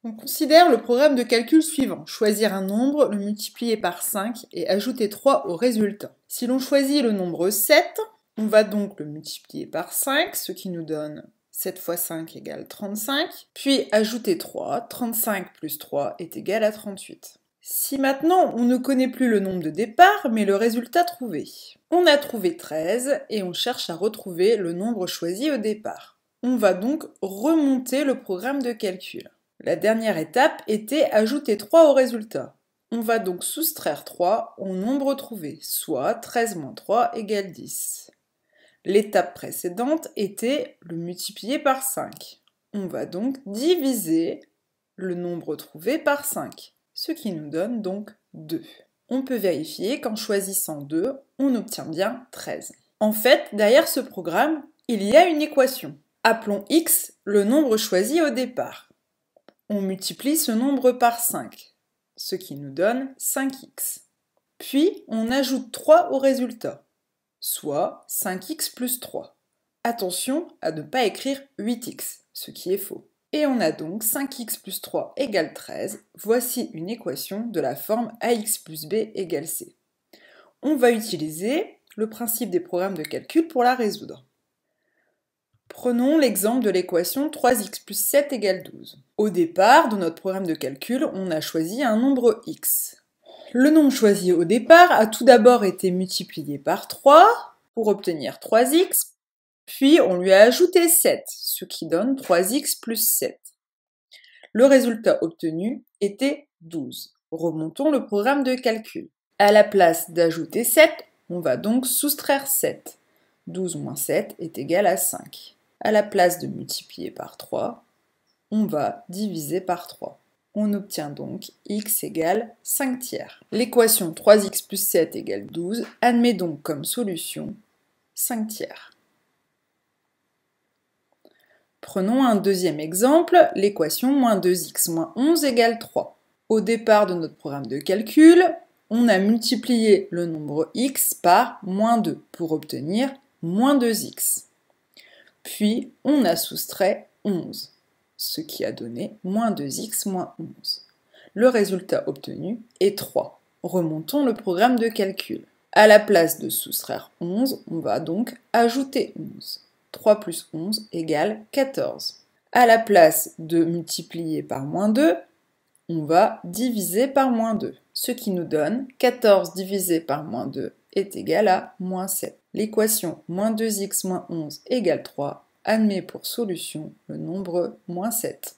On considère le programme de calcul suivant. Choisir un nombre, le multiplier par 5 et ajouter 3 au résultat. Si l'on choisit le nombre 7, on va donc le multiplier par 5, ce qui nous donne 7 fois 5 égale 35, puis ajouter 3, 35 plus 3 est égal à 38. Si maintenant on ne connaît plus le nombre de départ, mais le résultat trouvé. On a trouvé 13 et on cherche à retrouver le nombre choisi au départ. On va donc remonter le programme de calcul. La dernière étape était ajouter 3 au résultat. On va donc soustraire 3 au nombre trouvé, soit 13 moins 3 égale 10. L'étape précédente était le multiplier par 5. On va donc diviser le nombre trouvé par 5, ce qui nous donne donc 2. On peut vérifier qu'en choisissant 2, on obtient bien 13. En fait, derrière ce programme, il y a une équation. Appelons x le nombre choisi au départ. On multiplie ce nombre par 5, ce qui nous donne 5x. Puis, on ajoute 3 au résultat, soit 5x plus 3. Attention à ne pas écrire 8x, ce qui est faux. Et on a donc 5x plus 3 égale 13. Voici une équation de la forme ax plus b égale c. On va utiliser le principe des programmes de calcul pour la résoudre. Prenons l'exemple de l'équation 3x plus 7 égale 12. Au départ, dans notre programme de calcul, on a choisi un nombre x. Le nombre choisi au départ a tout d'abord été multiplié par 3 pour obtenir 3x, puis on lui a ajouté 7, ce qui donne 3x plus 7. Le résultat obtenu était 12. Remontons le programme de calcul. À la place d'ajouter 7, on va donc soustraire 7. 12 moins 7 est égal à 5. À la place de multiplier par 3, on va diviser par 3. On obtient donc x égale 5 tiers. L'équation 3x plus 7 égale 12 admet donc comme solution 5 tiers. Prenons un deuxième exemple, l'équation moins 2x moins 11 égale 3. Au départ de notre programme de calcul, on a multiplié le nombre x par moins 2 pour obtenir moins 2x. Puis, on a soustrait 11, ce qui a donné moins 2x moins 11. Le résultat obtenu est 3. Remontons le programme de calcul. À la place de soustraire 11, on va donc ajouter 11. 3 plus 11 égale 14. À la place de multiplier par moins 2, on va diviser par moins 2, ce qui nous donne 14 divisé par moins 2 est égal à moins 7. L'équation moins 2x moins 11 égale 3 admet pour solution le nombre moins 7.